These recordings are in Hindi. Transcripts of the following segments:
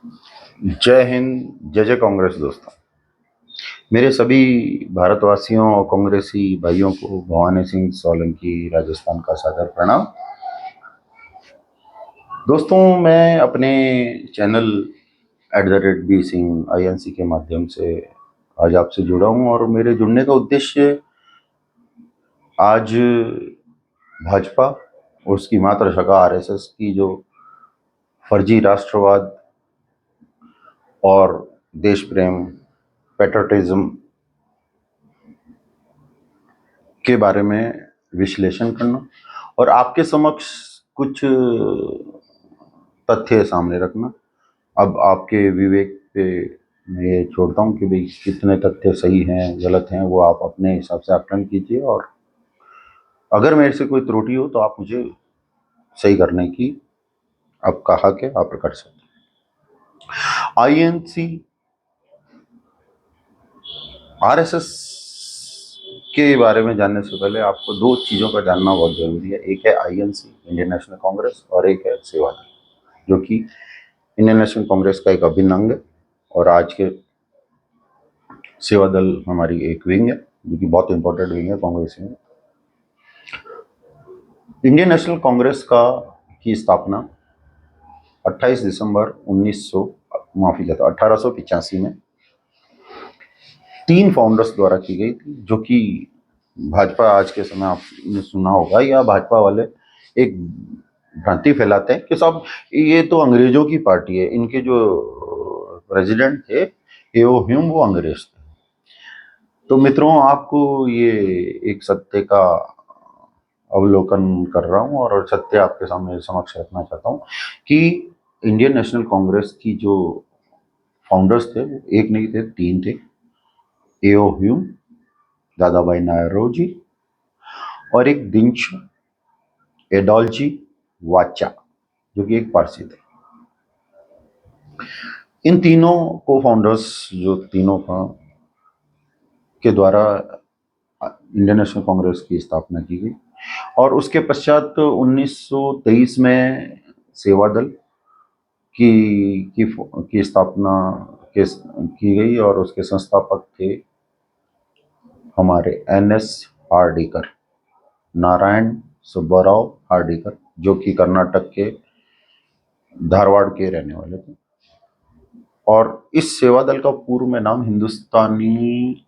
जय हिंद, जय जय कांग्रेस दोस्तों। मेरे सभी भारतवासियों और कांग्रेसी भाइयों को भवानी सिंह सोलंकी राजस्थान का सादर प्रणाम। दोस्तों, मैं अपने चैनल @बी सिंह INC के माध्यम से आज आपसे जुड़ा हूं और मेरे जुड़ने का उद्देश्य आज भाजपा और उसकी मातृशाखा RSS की जो फर्जी राष्ट्रवाद और देश प्रेम, पैट्रियटिज्म के बारे में विश्लेषण करना और आपके समक्ष कुछ तथ्य सामने रखना। अब आपके विवेक पे मैं ये छोड़ता हूँ कि भाई कितने तथ्य सही हैं, गलत हैं, वो आप अपने हिसाब से आकलन कीजिए और अगर मेरे से कोई त्रुटि हो तो आप मुझे सही करने की आपका हक है, आप कर सकते हैं। INC RSS के बारे में जानने से पहले आपको दो चीज़ों का जानना बहुत जरूरी है। एक है INC इंडियन नेशनल कांग्रेस और एक है सेवा दल, जो कि इंडियन नेशनल कांग्रेस का एक अभिन्न अंग है और आज के सेवा दल हमारी एक विंग है जो कि बहुत इंपॉर्टेंट विंग है कांग्रेस में। इंडियन नेशनल कांग्रेस का की स्थापना 28 दिसंबर 1885 में तीन फाउंडर्स द्वारा की गई थी, जो कि भाजपा आज के समय आपने सुना होगा या भाजपा वाले एक भ्रांति फैलाते हैं कि साहब ये तो अंग्रेजों की पार्टी है, इनके जो प्रेसिडेंट थे एओ ह्यूम वो अंग्रेज थे। तो मित्रों, आपको ये एक सत्य का अवलोकन कर रहा हूं और सत्य आपके सामने समक्ष रखना चाहता हूं कि इंडियन नेशनल कांग्रेस की जो फाउंडर्स थे वो एक नहीं थे, तीन थे। एओ ह्यूम, दादा भाई नायरोजी और एक दिंच एडोल्जी वाचा, जो कि एक पारसी थे। इन तीनों को फाउंडर्स जो तीनों के द्वारा इंडियन नेशनल कांग्रेस की स्थापना की गई और उसके पश्चात 1923 में सेवा दल की स्थापना की गई और उसके संस्थापक थे हमारे NS हार्डिकर, नारायण सुब्बाराव हार्डिकर, जो कि कर्नाटक के धारवाड़ के रहने वाले थे। और इस सेवा दल का पूर्व में नाम हिंदुस्तानी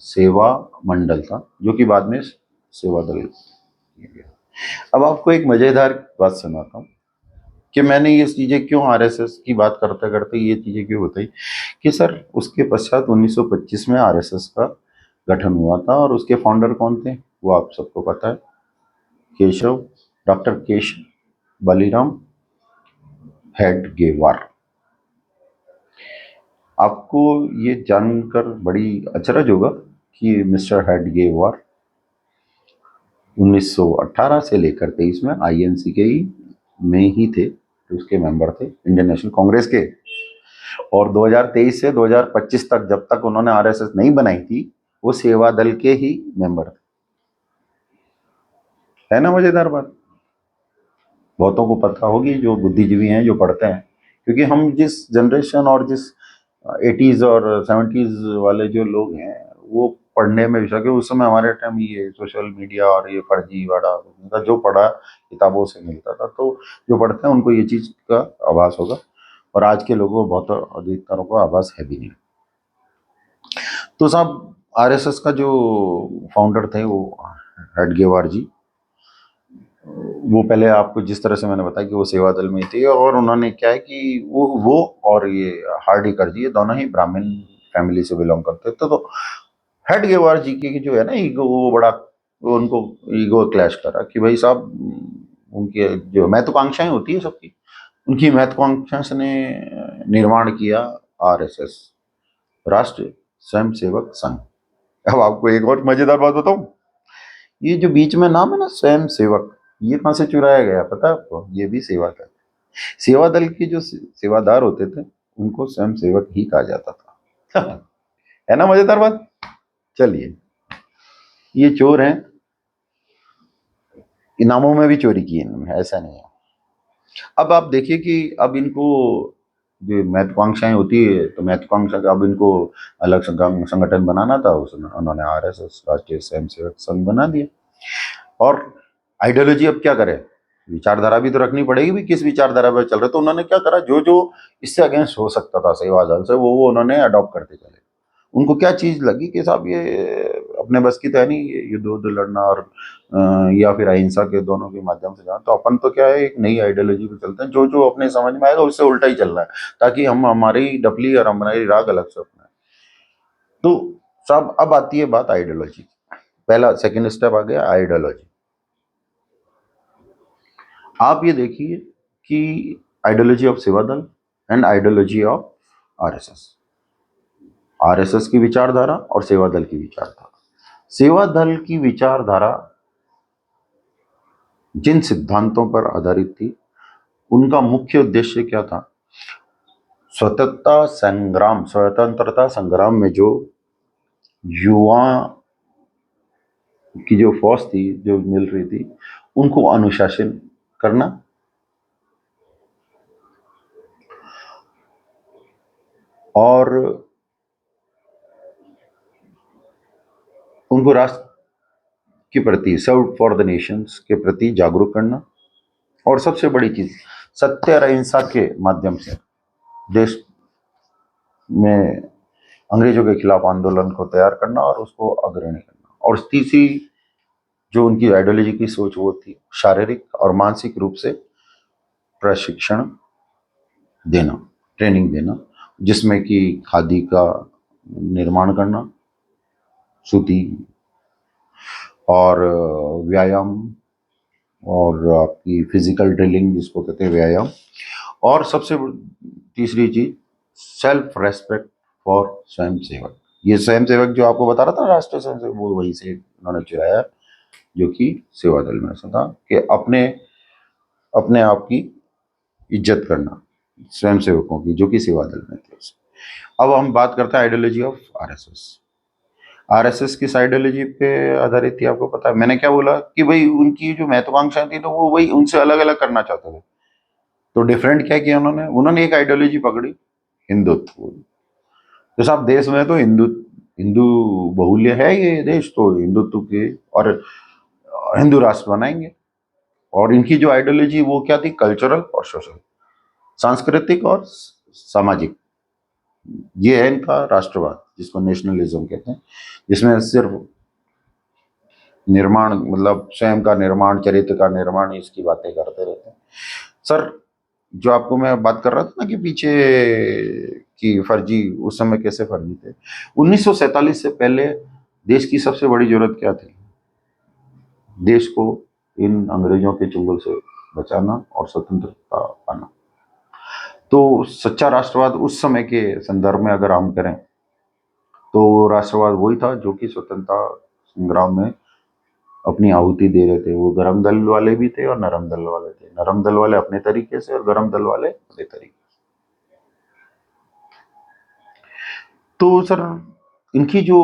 सेवा मंडल था, जो कि बाद में सेवा दल किया गया। अब आपको एक मजेदार बात सुनाता हूँ कि मैंने ये चीजें क्यों RSS की बात करते करते ये चीजें क्यों बताई कि सर उसके पश्चात 1925 में RSS का गठन हुआ था और उसके फाउंडर कौन थे वो आप सबको पता है। डॉक्टर केशव बलिराम हेडगेवार। आपको ये जानकर बड़ी अचरज होगा कि मिस्टर हेडगेवार 1918 से लेकर 23 में INC के ही में ही थे, उसके मेंबर थे इंडियन नेशनल कांग्रेस के। और 2023 से 2025 तक जब तक उन्होंने RSS नहीं बनाई थी वो सेवा दल के ही मेंबर थे। है ना मजेदार बात? बहुतों को पता होगी जो बुद्धिजीवी हैं, जो पढ़ते हैं, क्योंकि हम जिस जनरेशन और जिस 80s और 70s वाले जो लोग हैं वो पढ़ने में विषय, उस समय हमारे टाइम ये सोशल मीडिया और ये फर्जी वाड़ा जो पढ़ा किताबों से मिलता था, तो जो पढ़ते हैं उनको ये चीज का आभास होगा और आज के लोगों को बहुत अधिकतरों को आभास है भी नहीं। तो साहब RSS का जो फाउंडर थे वो हेडगेवार जी, वो पहले आपको जिस तरह से मैंने बताया कि वो सेवा दल में थे और उन्होंने क्या है कि वो और ये हार्डिकर जी, ये दोनों ही ब्राह्मण फैमिली से बिलोंग करते थे। तो हेडगेवार जी की जो है ना ईगो, वो बड़ा, वो उनको ईगो क्लैश करा कि भाई साहब उनकी जो महत्वाकांक्षाएं होती है सबकी, उनकी महत्वाकांक्षा ने निर्माण किया RSS, राष्ट्रीय स्वयंसेवक संघ। अब आपको एक और मजेदार बात बताऊं, ये जो बीच में नाम है ना स्वयं सेवक, ये कहां से चुराया गया पता है आपको? ये भी सेवा दल, सेवा दल के जो सेवादार होते थे उनको स्वयं सेवक ही कहा जाता था। है ना मजेदार बात? चलिए, ये चोर हैं, इनामों में भी चोरी की इन्होंने, ऐसा नहीं है। अब आप देखिए कि अब इनको जो महत्वाकांक्षाएं होती है, तो महत्वाकांक्षा का अब इनको अलग संगठन बनाना था, उन्होंने आरएसएस, राष्ट्रीय स्वयंसेवक संघ बना दिया। और आइडियोलॉजी अब क्या करे, विचारधारा भी तो रखनी पड़ेगी, भी किस विचारधारा पर चल रहे। तो उन्होंने क्या करा, जो जो इससे अगेंस्ट हो सकता था सेवा दल से, वो उन्होंने अडॉप्ट करते चले। उनको क्या चीज लगी कि साहब ये अपने बस की तो है नहीं, ये युद्ध उद्ध लड़ना और या फिर अहिंसा के दोनों के माध्यम से जाना। तो अपन तो क्या है, एक नई आइडियोलॉजी पे चलते हैं, जो जो अपने समझ में आएगा उससे उल्टा ही चलना है, ताकि हम हमारी डफली और हमारी राग अलग से अपनाए। तो साहब अब आती है बात आइडियोलॉजी। पहला सेकंड स्टेप आ गया आइडियोलॉजी। आप ये देखिए कि आइडियोलॉजी ऑफ सेवा दल and ideology of RSS. RSS की विचारधारा और सेवा दल की विचारधारा। सेवा दल की विचारधारा जिन सिद्धांतों पर आधारित थी, उनका मुख्य उद्देश्य क्या था, स्वतंत्रता संग्राम में जो युवा की जो फौज थी, जो मिल रही थी, उनको अनुशासन करना और उनको राष्ट्र के प्रति, सर्व फॉर द नेशंस के प्रति जागरूक करना, और सबसे बड़ी चीज सत्य और अहिंसा के माध्यम से देश में अंग्रेजों के खिलाफ आंदोलन को तैयार करना और उसको अग्रणी करना। और तीसरी जो उनकी आइडियोलॉजी की सोच, वो थी शारीरिक और मानसिक रूप से प्रशिक्षण देना, ट्रेनिंग देना, जिसमें कि खादी का निर्माण करना, सूती, और व्यायाम, और आपकी फिजिकल ड्रिलिंग जिसको कहते हैं व्यायाम, और सबसे तीसरी चीज सेल्फ रेस्पेक्ट फॉर स्वयंसेवक। ये स्वयंसेवक जो आपको बता रहा था राष्ट्रीय स्वयंसेवक, वो वही से उन्होंने चुराया, जो कि सेवा दल में ऐसा था कि अपने अपने आप की इज्जत करना स्वयंसेवकों की, जो कि सेवा दल में थे। अब हम बात करते हैं आइडियोलॉजी ऑफ आरएसएस। आरएसएस किस आइडियोलॉजी पे आधारित थी, आपको पता है। मैंने क्या बोला कि भाई उनकी जो महत्वाकांक्षाएं थी, तो वो वही उनसे अलग अलग करना चाहते थे। तो डिफरेंट क्या किया उन्होंने एक आइडियोलॉजी पकड़ी, हिंदुत्व। जैसे आप देश में तो हिंदू हिंदू बहुल्य है ये देश, तो हिंदुत्व के और हिंदू राष्ट्र बनाएंगे। और इनकी जो आइडियोलॉजी वो क्या थी, कल्चरल और सोशल, सांस्कृतिक और सामाजिक। ये है इनका राष्ट्रवाद, जिसको नेशनलिज्म कहते हैं, जिसमें सिर्फ निर्माण, मतलब स्वयं का निर्माण, चरित्र का निर्माण, इसकी बातें करते रहते हैं। सर, जो आपको मैं बात कर रहा था ना कि पीछे की फर्जी, उस समय कैसे फर्जी थे। 1947 से पहले देश की सबसे बड़ी जरूरत क्या थी, देश को इन अंग्रेजों के चुंगल से बचाना और स्वतंत्रता पाना। तो सच्चा राष्ट्रवाद उस समय के संदर्भ में अगर हम करें, तो राष्ट्रवाद वही था जो कि स्वतंत्रता संग्राम में अपनी आहुति दे रहे थे। वो गरम दल वाले भी थे और नरम दल वाले थे। नरम दल वाले अपने तरीके से और गरम दल वाले अपने तरीके से। तो सर, इनकी जो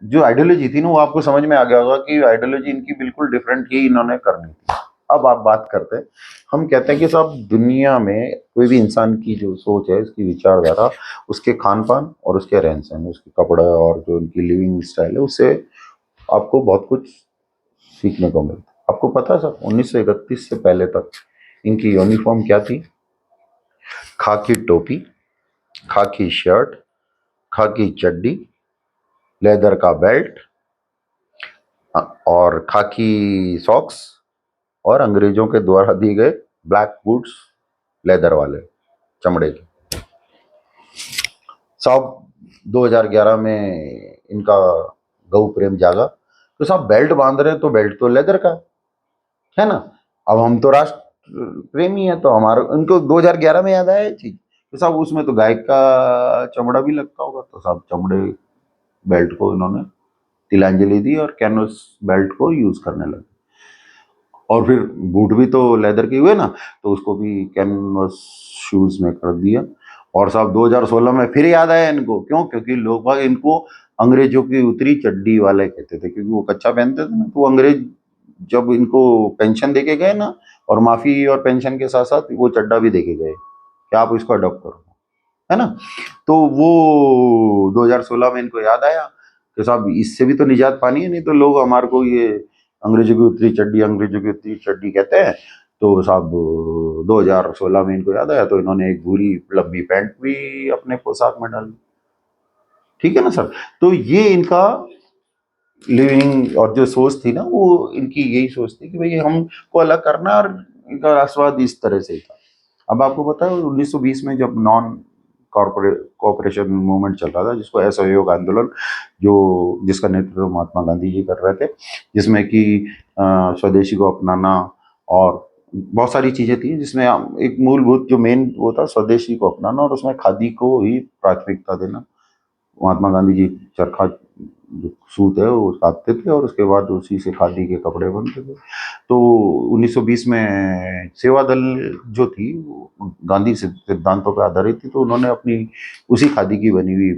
जो आइडियोलॉजी थी ना, वो आपको समझ में आ गया होगा कि आइडियोलॉजी इनकी बिल्कुल डिफरेंट ही इन्होंने करनी थी। अब आप बात करते हैं, हम कहते हैं कि सब दुनिया में कोई भी इंसान की जो सोच है, उसकी विचारधारा, उसके खान पान और उसके रहन सहन, उसके कपड़ा और जो उनकी लिविंग स्टाइल है, उससे आपको बहुत कुछ सीखने को मिलता है। आपको पता है सर, 1931 से पहले तक इनकी यूनिफॉर्म क्या थी, खाकी टोपी, खाकी शर्ट, खाकी चड्डी, लेदर का बेल्ट और खाकी सॉक्स, और अंग्रेजों के द्वारा दिए गए ब्लैक बूट्स, लेदर वाले, चमड़े के। साहब 2011 में इनका गौ प्रेम जागा, तो साहब बेल्ट बांध रहे हैं, तो बेल्ट तो लेदर का है ना। अब हम तो राष्ट्र प्रेमी है, तो हमारा उनको 2011 में याद आया ये चीज, तो साहब उसमें तो गाय का चमड़ा भी लगता होगा, तो साहब चमड़े बेल्ट को इन्होंने तिलांजलि दी और कैनवस बेल्ट को यूज करने लगे। और फिर बूट भी तो लेदर के हुए ना, तो उसको भी कैनवस शूज में कर दिया। और साहब 2016 में फिर याद आया इनको, क्यों, क्योंकि लोग बाग इनको अंग्रेजों की उतरी चड्डी वाले कहते थे, क्योंकि वो कच्चा पहनते थे ना। तो अंग्रेज जब इनको पेंशन देके गए ना, और माफी और पेंशन के साथ साथ वो चड्डा भी देके गए कि आप इसको अडॉप्ट करो। है ना। तो वो 2016 में इनको याद आया कि साहब इससे भी तो निजात पानी है, नहीं तो लोग हमारे को ये अंग्रेजों की उतरी चड्डी, अंग्रेजों की उतरी चड्डी कहते हैं। तो साहब 2016 में इनको याद आया, तो इन्होंने एक भूरी लंबी पैंट भी अपने पोशाक में डाली। ठीक है ना सर। तो ये इनका लिविंग और जो सोच थी ना, वो इनकी यही सोच थी कि भाई हमको अलग करना है, और इनका राष्ट्रवाद इस तरह से ही था। अब आपको पता है 1920 में जब नॉन कॉर्पोरेट कोऑपरेशन मूवमेंट चल रहा था, जिसको असहयोग आंदोलन, जो जिसका नेतृत्व महात्मा गांधी जी कर रहे थे, जिसमें कि स्वदेशी को अपनाना और बहुत सारी चीजें थी, जिसमें एक मूलभूत जो मेन वो था स्वदेशी को अपनाना, और उसमें खादी को ही प्राथमिकता देना। महात्मा गांधी जी चरखा जो सूत है वो काटते थे, और उसके बाद उसी से खादी के कपड़े बनते थे। तो 1920 में सेवा दल जो थी वो गांधी सिद्धांतों पर आधारित थी, तो उन्होंने अपनी उसी खादी की बनी हुई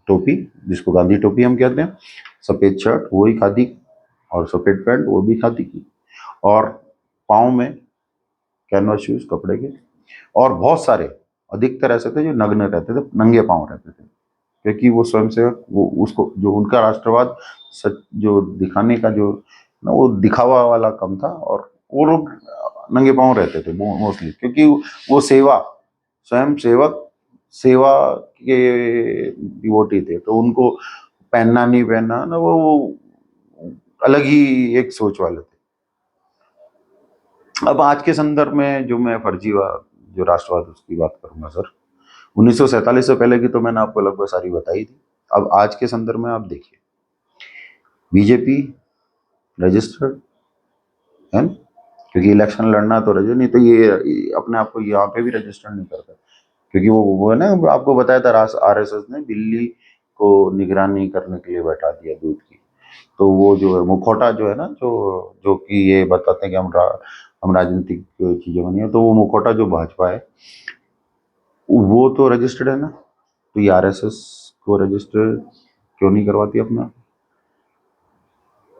टोपी, जिसको गांधी टोपी हम कहते हैं, सफ़ेद शर्ट वो ही खादी, और सफ़ेद पैंट वो भी खादी की, और पाँव में कैनवास शूज कपड़े के, और बहुत सारे अधिकतर ऐसे थे जो नग्न रहते थे, नंगे पाँव रहते थे, क्योंकि वो स्वयंसेवक वो उसको जो उनका राष्ट्रवाद सच जो दिखाने का जो ना वो दिखावा वाला कम था, और वो लोग नंगे पाँव रहते थे मोस्टली, क्योंकि वो सेवा स्वयं सेवक सेवा के डिवोटी थे, तो उनको पहनना नहीं पहनना ना वो अलग ही एक सोच वाले थे। अब आज के संदर्भ में जो मैं फर्जीवाद जो राष्ट्रवाद उसकी बात करूंगा सर, 1947 से पहले की तो मैंने आपको लगभग सारी बताई थी। अब आज के संदर्भ में आप देखिए, बीजेपी रजिस्टर्ड है ना? क्योंकि इलेक्शन लड़ना तो रजिस्टर, नहीं तो ये अपने आप को यहाँ पे भी रजिस्टर नहीं करता, क्योंकि वो है ना, आपको बताया था आरएसएस ने दिल्ली को निगरानी करने के लिए बैठा दिया दूध की। तो वो जो है मुखौटा जो है ना, जो जो कि ये बताते हैं कि हम राजनीतिक चीजें बनी है, तो वो मुखौटा जो भाजपा है वो तो रजिस्टर्ड है ना, तो ये आरएसएस को रजिस्टर क्यों नहीं करवाती अपना?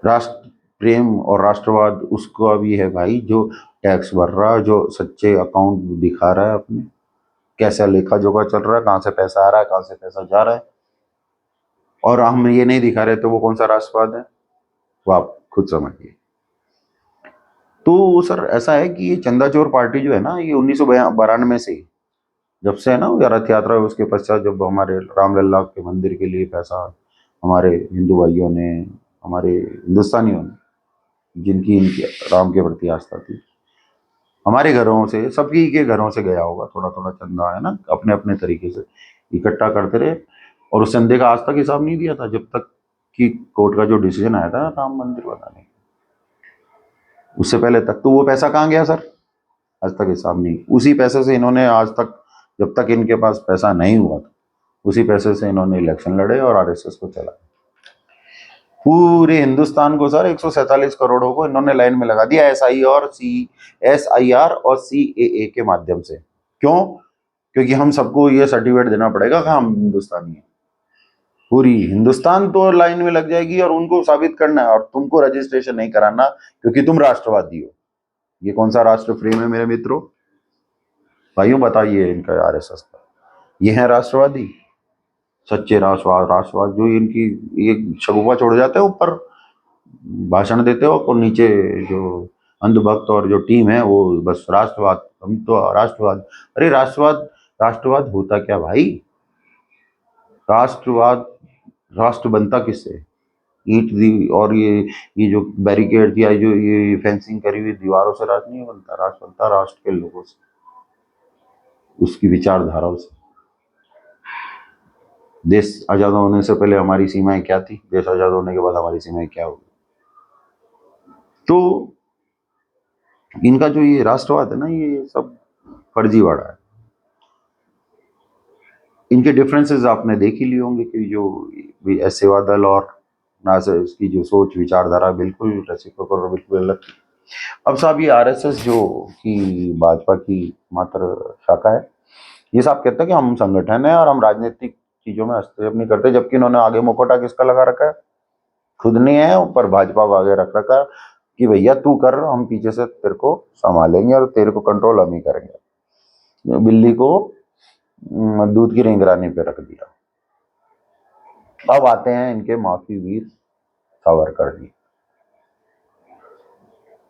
राष्ट्र प्रेम और राष्ट्रवाद उसको अभी है भाई, जो टैक्स भर रहा है, जो सच्चे अकाउंट दिखा रहा है अपने, कैसा लेखा जोखा चल रहा है, कहाँ से पैसा आ रहा है, कहाँ से पैसा जा रहा है, और हम ये नहीं दिखा रहे, तो वो कौन सा राष्ट्रवाद है? वो आप खुद समझिए। तो सर ऐसा है कि ये चंदा चोर पार्टी जो है ना, ये 1992 से ही, जब से है ना वो रथ यात्रा, उसके पश्चात जब हमारे रामलला के मंदिर के लिए पैसा हमारे हिंदू भाइयों ने, हमारे हिंदुस्तानियों ने, जिनकी इनकी राम के प्रति आस्था थी, हमारे घरों से, सभी के घरों से गया होगा थोड़ा थोड़ा चंदा, है ना, अपने अपने तरीके से इकट्ठा करते रहे, और उस चंदे का आज तक हिसाब नहीं दिया था, जब तक कि कोर्ट का जो डिसीजन आया था राम मंदिर बनाने, उससे पहले तक तो वो पैसा कहाँ गया सर? आज तक हिसाब नहीं। उसी पैसे से इन्होंने आज तक, जब तक इनके पास पैसा नहीं हुआ था, उसी पैसे से इन्होंने इलेक्शन लड़े और आरएसएस को चला। पूरे हिंदुस्तान को सर 147 करोड़ों को इन्होंने लाइन में लगा दिया, एसआईआर और सीएए के माध्यम से। क्यों? क्योंकि हम सबको ये सर्टिफिकेट देना पड़ेगा कि हम हिंदुस्तानी हैं। पूरी हिंदुस्तान तो लाइन में लग जाएगी, और उनको साबित करना है, और तुमको रजिस्ट्रेशन नहीं कराना क्योंकि तुम राष्ट्रवादी हो। ये कौन सा राष्ट्र प्रेम है मेरे मित्रों? भाइयों बताइए इनका आरएसएस का, ये है राष्ट्रवादी? सच्चे राष्ट्रवाद जो इनकी ये शगुफा छोड़ जाते हैं, ऊपर भाषण देते हो, और नीचे जो अंधभक्त और जो टीम है वो बस राष्ट्रवाद, हम तो राष्ट्रवाद। अरे राष्ट्रवाद, राष्ट्रवाद होता क्या भाई? राष्ट्रवाद, राष्ट्र बनता किससे? ईंट दी और ये जो बैरिकेड दिया, जो ये फेंसिंग करी हुई दीवारों से राष्ट्र नहीं बनता। राष्ट्र बनता राष्ट्र के लोगों से, उसकी विचारधाराओं से। देश आजाद होने से पहले हमारी सीमाएं क्या थी, देश आजाद होने के बाद हमारी सीमाएं क्या होगी? तो इनका जो ये राष्ट्रवाद है ना, ये सब फर्जीवाड़ा है। इनके डिफरेंसेस आपने देख ही लिए होंगे कि जो सेवा दल और ना से उसकी जो सोच विचारधारा बिल्कुल रेसिप्रोकल और बिल्कुल अलग थी। अब साहब ये आरएसएस जो कि भाजपा की मात्र शाखा है, ये साहब कहते हैं कि हम संगठन है और हम राजनीतिक चीजों में हस्तक्षेप नहीं करते, जबकि इन्होंने आगे मुखौटा किसका लगा रखा है? खुद नहीं है, ऊपर भाजपा को आगे रख रखा है कि भैया तू कर, हम पीछे से तेरे को संभालेंगे और तेरे को कंट्रोल हम ही करेंगे। बिल्ली को दूध की निगरानी पे रख दिया। अब आते हैं इनके माफी वीर सावरकर जी।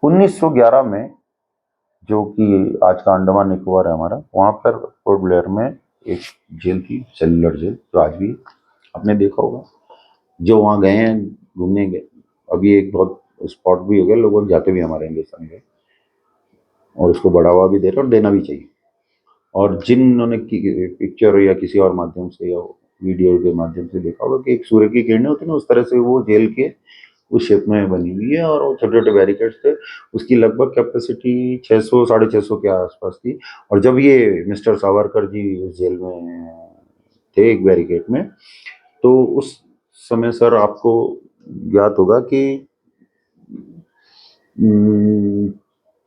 1911 में, जो कि आज का अंडमान निकोबार है हमारा, वहां पर पोर्ट ब्लेयर में एक जेल थी, सेलुलर जेल, जो आज भी आपने देखा होगा। जो वहाँ गए हैं घूमने गए, अभी एक बहुत स्पॉट भी हो गया, लोग जाते भी हमारे हिंदुस्तान के, और उसको बढ़ावा भी दे रहे और देना भी चाहिए। और जिन्होंने पिक्चर या किसी और माध्यम से या वीडियो के माध्यम से देखा होगा कि एक सूर्य की किरणें होती है ना, उस तरह से वो जेल के उस शेप में बनी हुई है, और वो छोटे छोटे बैरिकेड्स थे। उसकी लगभग कैपेसिटी 600 650 के आसपास थी। और जब ये मिस्टर सावरकर जी उस जेल में थे एक बैरिकेड में, तो उस समय सर आपको याद होगा कि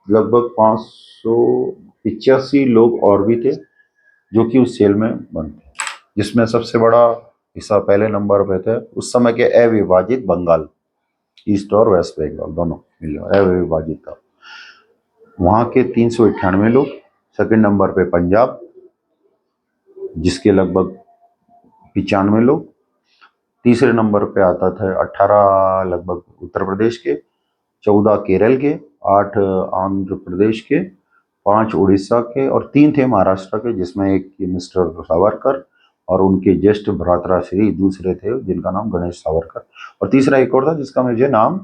लगभग 585 लोग और भी थे जो कि उस जेल में बंद थे, जिसमें सबसे बड़ा हिस्सा पहले नंबर पे थे उस समय के अविभाजित बंगाल, ईस्ट और वेस्ट बंगाल दोनों मिले अविभाजित था। वहाँ के 398 लोग। सेकंड नंबर पे पंजाब, जिसके लगभग 95 लोग। तीसरे नंबर पे आता था 18 लगभग उत्तर प्रदेश के, 14 केरल के, 8 आंध्र प्रदेश के, 5 उड़ीसा के, और 3 थे महाराष्ट्र के, जिसमें एक मिस्टर सावरकर और उनके ज्येष्ठ भ्राताश्री दूसरे थे जिनका नाम गणेश सावरकर, और तीसरा एक और था जिसका मुझे नाम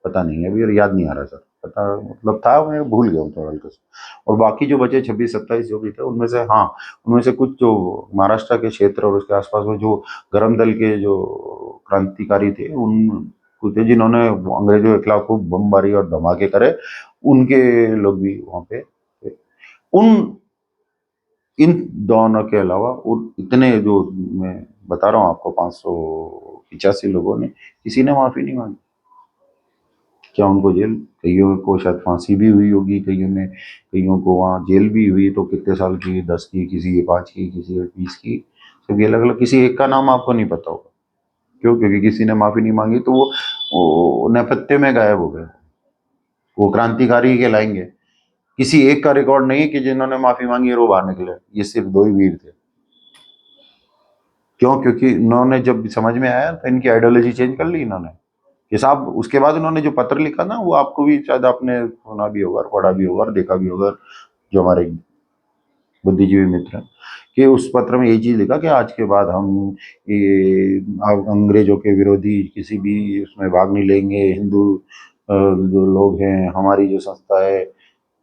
पता नहीं है, अभी याद नहीं आ रहा सर, पता मतलब था, मैं भूल गया हूँ थोड़ा हल्का सा। और बाकी जो बचे 26-27 जो भी थे, उनमें से हाँ, उनमें से कुछ जो महाराष्ट्र के क्षेत्र और उसके आसपास में जो गरम दल के जो क्रांतिकारी थे, उन थे जिन्होंने अंग्रेजों के खिलाफ खूब बमबारी और धमाके करे, उनके लोग भी वहाँ पे थे। उन इन दोनों के अलावा उन इतने जो मैं बता रहा हूँ आपको 585 लोगों ने, किसी ने माफी नहीं मांगी। क्या उनको जेल, कईयों को शायद फांसी भी हुई होगी, कईयों को वहाँ जेल भी हुई, तो कितने साल की, 10 की, किसी की 5 की, किसी की 20 की, सभी अलग अलग। किसी एक का नाम आपको नहीं पता होगा। क्यों? क्योंकि किसी ने माफी नहीं मांगी, तो वो नेपथ्य में गायब हो गए, वो क्रांतिकारी कहलाएंगे। किसी एक का रिकॉर्ड नहीं है कि जिन्होंने माफी मांगी और वो बाहर निकले। ये सिर्फ 2 ही वीर थे। क्यों? क्योंकि इन्होंने जब समझ में आया तो इनकी आइडियोलॉजी चेंज कर ली इन्होंने। कि साहब उसके बाद उन्होंने जो पत्र लिखा ना, वो आपको भी शायद आपने सुना भी होगा, पढ़ा भी होगा और देखा भी होगा, जो हमारे बुद्धिजीवी मित्र हैं, कि उस पत्र में यही चीज लिखा कि आज के बाद हम ये अंग्रेजों के विरोधी किसी भी उसमें भाग नहीं लेंगे। हिंदू जो लोग हैं, हमारी जो संस्था है,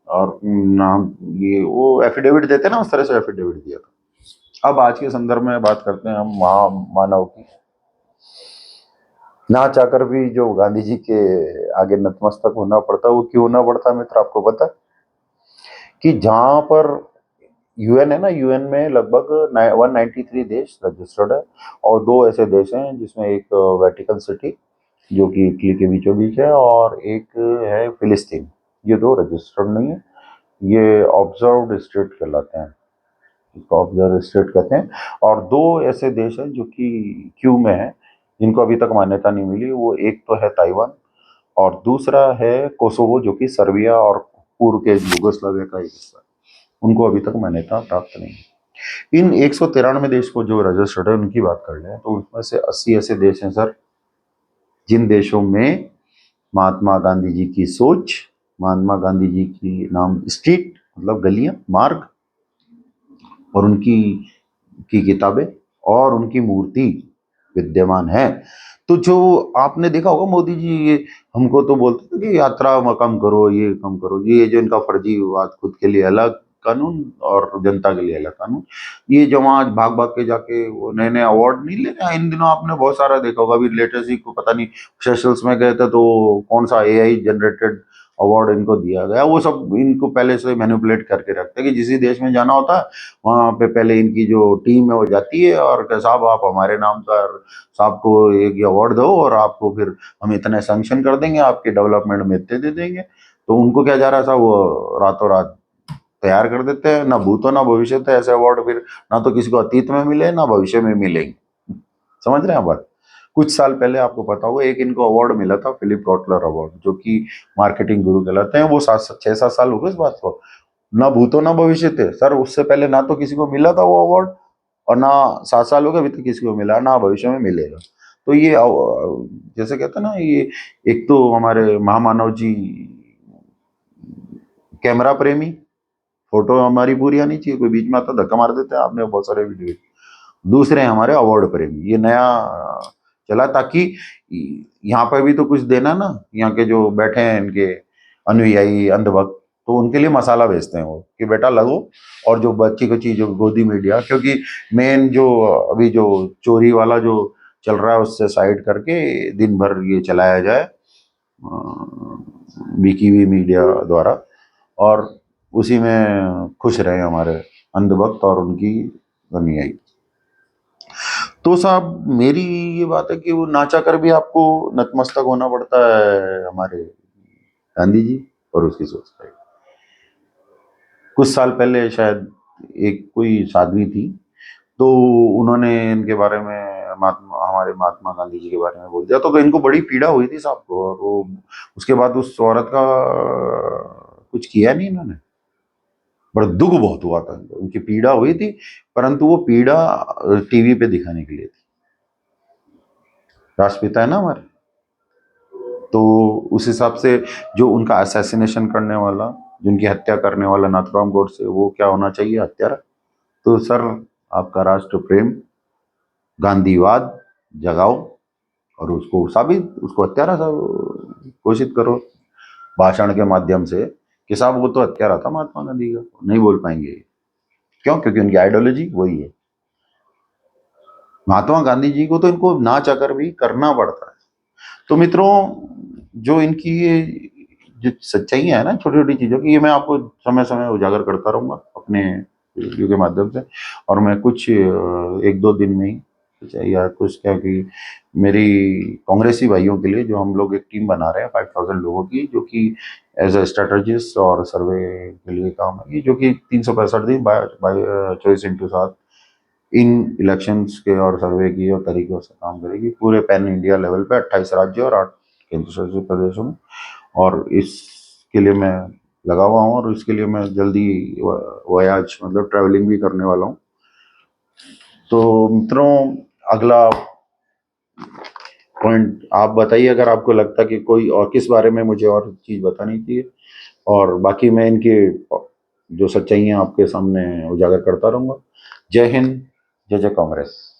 और नाम ये वो एफिडेविट देते ना, उस तरह से एफिडेविट दिया था। अब आज के संदर्भ में बात करते हैं हम महामानव की। ना चाहकर भी जो गांधी जी के आगे नतमस्तक होना पड़ता, वो क्यों होना पड़ता मित्र, आपको पता? कि जहां पर यूएन है ना, यूएन में लगभग 193 देश रजिस्टर्ड है, और 2 ऐसे देश हैं जिसमें एक वेटिकन सिटी जो कि इटली के बीचों बीच है, और एक है फिलिस्तीन। ये 2 रजिस्टर्ड नहीं है, ये ऑब्जर्व्ड स्टेट कहलाते हैं, इसको ऑब्जर्व स्टेट कहते हैं। और 2 ऐसे देश हैं जो कि क्यू में है, जिनको अभी तक मान्यता नहीं मिली। वो एक तो है ताइवान, और दूसरा है कोसोवो, जो कि सर्बिया और पूर्व के यूगोस्लाविया का एक हिस्सा है। उनको अभी तक मान्यता प्राप्त नहीं है। इन 193 देश को जो रजिस्टर्ड है, उनकी बात कर लें तो उसमें से 80 ऐसे देश हैं सर, जिन देशों में महात्मा गांधी जी की सोच, महात्मा गांधी जी की नाम स्ट्रीट मतलब गलियां, मार्ग, और उनकी किताबें और उनकी मूर्ति विद्यमान है। तो जो आपने देखा होगा, मोदी जी ये हमको तो बोलते थे कि यात्रा कम करो, ये कम करो, ये जो इनका फर्जीवाद, खुद के लिए अलग कानून और जनता के लिए अलग कानून, ये जो वहाँ भाग भाग के जाके वो नए नए अवार्ड नहीं ले रहे हैं। इन दिनों आपने बहुत सारा देखा होगा, अभी लेटेस्ट ही को पता नहीं, सेशल्स में गए थे तो कौन सा एआई जनरेटेड अवार्ड इनको दिया गया। वो सब इनको पहले से मैनिपुलेट करके रखते हैं कि जिस देश में जाना होता है, वहाँ पे पहले इनकी जो टीम है वो जाती है और कहते साहब आप हमारे नाम पर साहब को एक अवार्ड दो, और आपको फिर हम इतने सैंक्शन कर देंगे, आपके डेवलपमेंट में इतने दे देंगे। तो उनको क्या जा रहा है साहब, वो रातों रात तैयार कर देते हैं। ना भूत हो ना भविष्य है ऐसे अवार्ड, फिर ना तो किसी को अतीत में मिले ना भविष्य में मिलेंगे। समझ रहे हैं बात? कुछ साल पहले आपको पता होगा, एक इनको अवार्ड मिला था, फिलिप कॉटलर अवार्ड, जो कि मार्केटिंग गुरु कहलाते हैं। वो 6-7 साल हो गए इस बात को। ना भूतो ना भविष्य थे सर, उससे पहले ना तो किसी को मिला था वो अवार्ड, और ना 7 साल हो गए अभी तक किसी को मिला, ना भविष्य में मिलेगा। तो ये जैसे कहते हैं ना, ये एक तो हमारे महामानव जी कैमरा प्रेमी, फोटो हमारी पूरी आनी चाहिए, कोई बीच में आता धक्का मार देते हैं, आपने बहुत सारे वीडियो। दूसरे हैं हमारे अवार्ड प्रेमी, ये नया चला, ताकि यहाँ पर भी तो कुछ देना ना, यहाँ के जो बैठे हैं इनके अनुयायी अंधभक्त, तो उनके लिए मसाला भेजते हैं वो कि बेटा लगो, और जो बच्ची को चीज गोदी मीडिया, क्योंकि मेन जो अभी जो चोरी वाला जो चल रहा है उससे साइड करके दिन भर ये चलाया जाए बीकीवी मीडिया द्वारा, और उसी में खुश रहे हमारे अंधभक्त और उनकी अनुयायी। तो साहब मेरी ये बात है कि वो नाचा कर भी आपको नतमस्तक होना पड़ता है हमारे गांधी जी और उसकी सोच पर। कुछ साल पहले शायद एक कोई साध्वी थी, तो उन्होंने इनके बारे में हमारे महात्मा गांधी जी के बारे में बोल दिया, तो इनको बड़ी पीड़ा हुई थी साहब को, और वो उसके बाद उस औरत का कुछ किया नहीं इन्होंने। बड़ा दुख बहुत हुआ था इनको, उनकी पीड़ा हुई थी, परंतु वो पीड़ा टीवी पे दिखाने के लिए थी। राष्ट्रपिता है ना हमारे, तो उस हिसाब से जो उनका असैसिनेशन करने वाला, जिनकी हत्या करने वाला नाथुराम गोडसे, वो क्या होना चाहिए, हत्यारा। तो सर आपका राष्ट्र प्रेम गांधीवाद जगाओ, और उसको साबित, उसको हत्यारा घोषित करो भाषण के माध्यम से कि साहब वो तो हत्यारा था महात्मा गांधी का। नहीं बोल पाएंगे, क्यों? क्योंकि उनकी आइडियोलॉजी वही है। महात्मा गांधी जी को तो इनको ना चाहकर भी करना पड़ता है। तो मित्रों, जो इनकी ये जो सच्चाइयां है ना छोटी छोटी चीजों की, ये मैं आपको समय समय उजागर करता रहूंगा अपने वीडियो के माध्यम से। और मैं कुछ 1-2 दिन में ही या कुछ क्या कि मेरी कांग्रेसी भाइयों के लिए, जो हम लोग एक टीम बना रहे हैं 5000 लोगों की, जो कि एज ए स्ट्रेटजिस्ट और सर्वे के लिए काम है, जो कि 365 दिन बाय 24x7 इन इलेक्शंस के और सर्वे की और तरीकों से काम करेगी पूरे पैन इंडिया लेवल पे 28 राज्य और 8 केंद्र शासित प्रदेशों में। और इसके लिए मैं लगा हुआ हूँ, और इसके लिए मैं जल्दी वयाज मतलब ट्रैवलिंग भी करने वाला हूँ। तो मित्रों, अगला पॉइंट आप बताइए, अगर आपको लगता कि कोई और किस बारे में मुझे और चीज़ बतानी चाहिए, और बाकी मैं इनके जो सच्चाइयाँ आपके सामने उजागर करता रहूँगा। जय हिंद, जय जय कांग्रेस।